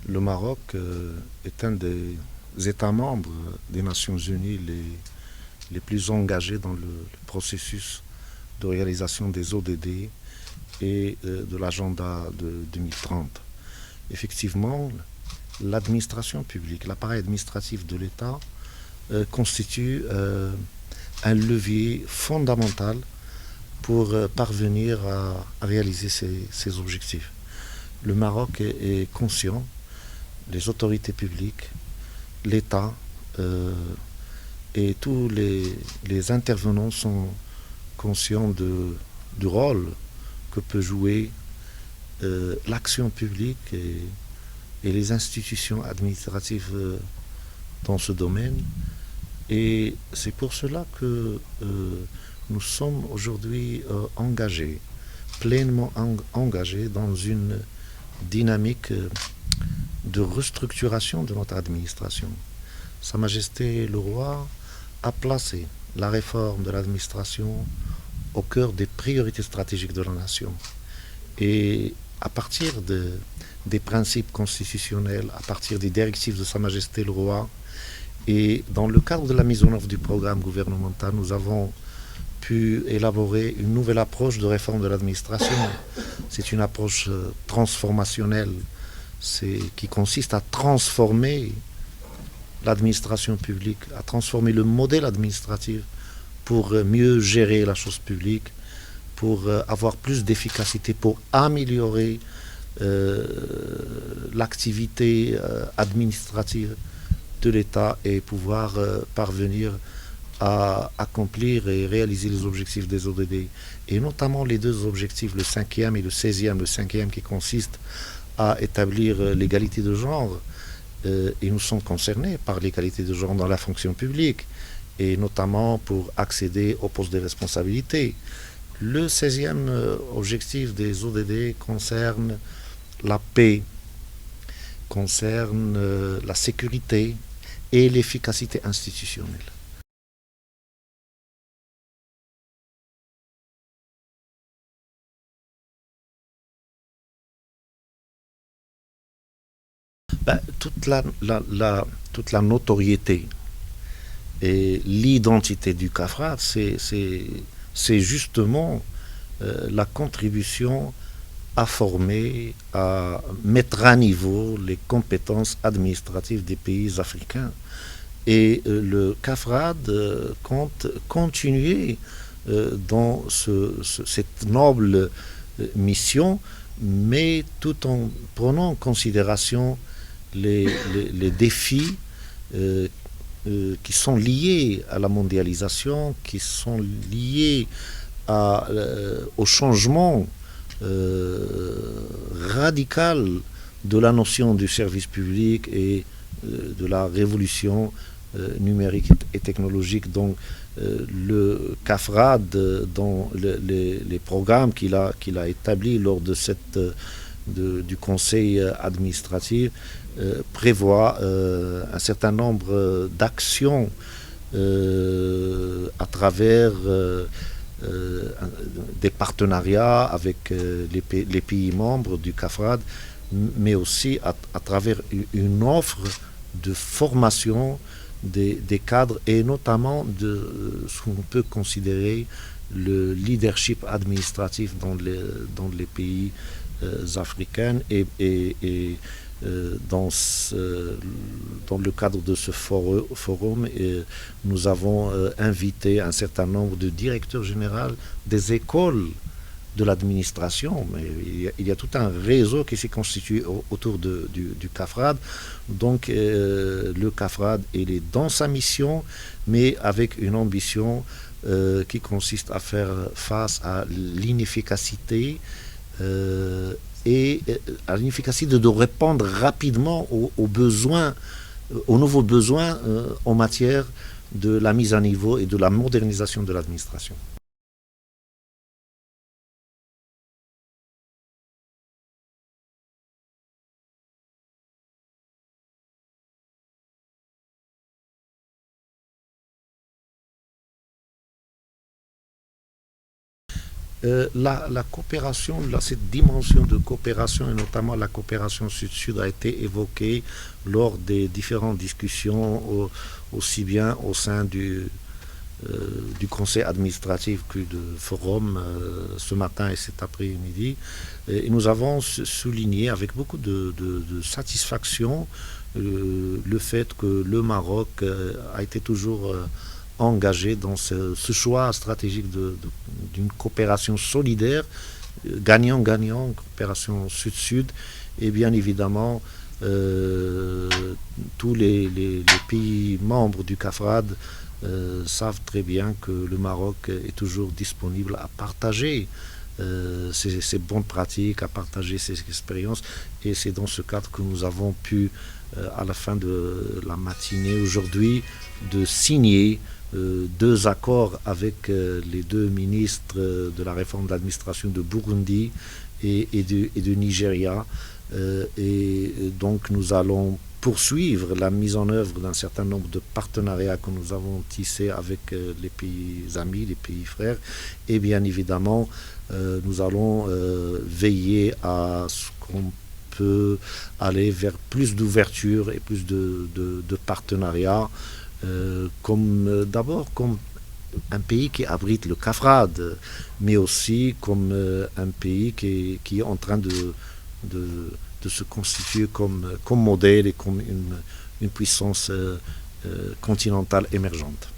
Le Maroc est un des États membres des Nations Unies les plus engagés dans le processus de réalisation des ODD et de l'agenda de 2030. Effectivement, l'administration publique, l'appareil administratif de l'État constitue un levier fondamental pour parvenir à réaliser ces objectifs. Le Maroc est conscient, les autorités publiques, l'État et tous les intervenants sont conscients du rôle que peut jouer l'action publique et les institutions administratives dans ce domaine. Et c'est pour cela que nous sommes aujourd'hui engagés, pleinement engagés dans une dynamique de restructuration de notre administration. Sa Majesté le Roi a placé la réforme de l'administration au cœur des priorités stratégiques de la nation. Et à partir des principes constitutionnels, à partir des directives de Sa Majesté le Roi, et dans le cadre de la mise en œuvre du programme gouvernemental, nous avons pu élaborer une nouvelle approche de réforme de l'administration. C'est une approche transformationnelle, qui consiste à transformer l'administration publique, à transformer le modèle administratif pour mieux gérer la chose publique, pour avoir plus d'efficacité, pour améliorer l'activité administrative de l'État et pouvoir parvenir à accomplir et réaliser les objectifs des ODD. Et notamment les deux objectifs, le 5e et le 16e. Le 5e qui consiste à établir l'égalité de genre. Et nous sommes concernés par l'égalité de genre dans la fonction publique, et notamment pour accéder aux postes de responsabilité. Le 16e objectif des ODD concerne la paix, concerne la sécurité et l'efficacité institutionnelle. Ben, toute la notoriété et l'identité du CAFRAD, c'est justement la contribution à former, à mettre à niveau les compétences administratives des pays africains. Et le CAFRAD compte continuer dans cette noble mission, mais tout en prenant en considération les défis euh, qui sont liés à la mondialisation, qui sont liés au changement radical de la notion du service public et de la révolution numérique et technologique. Donc le CAFRAD, dans les programmes qu'il a établis lors du conseil administratif, prévoit un certain nombre d'actions à travers des partenariats avec les pays membres du CAFRAD, mais aussi à travers une offre de formation des cadres, et notamment de ce qu'on peut considérer le leadership administratif dans les pays africains. Et dans le cadre de ce forum, nous avons invité un certain nombre de directeurs généraux des écoles de l'administration. Mais il y a tout un réseau qui s'est constitué autour du CAFRAD. Donc le CAFRAD, il est dans sa mission, mais avec une ambition qui consiste à faire face à l'inefficacité et à l'inefficacité de répondre rapidement aux besoins, aux nouveaux besoins en matière de la mise à niveau et de la modernisation de l'administration. La coopération, cette dimension de coopération, et notamment la coopération sud-sud, a été évoquée lors des différentes discussions, aussi bien au sein du conseil administratif que du forum ce matin et cet après-midi. Et nous avons souligné avec beaucoup de satisfaction le fait que le Maroc a été toujours engagé dans ce choix stratégique d'une coopération solidaire, gagnant-gagnant, coopération sud-sud, et bien évidemment tous les pays membres du CAFRAD savent très bien que le Maroc est toujours disponible à partager ses bonnes pratiques, à partager ses expériences. Et c'est dans ce cadre que nous avons pu, à la fin de la matinée aujourd'hui, de signer deux accords avec les deux ministres de la réforme de l'administration de Burundi et de Nigeria. Et donc nous allons poursuivre la mise en œuvre d'un certain nombre de partenariats que nous avons tissés avec les pays amis, les pays frères. Et bien évidemment, nous allons veiller à ce qu'on peut aller vers plus d'ouverture et plus de partenariats, d'abord comme un pays qui abrite le CAFRAD, mais aussi comme un pays qui est en train de se constituer comme modèle et comme une puissance continentale émergente.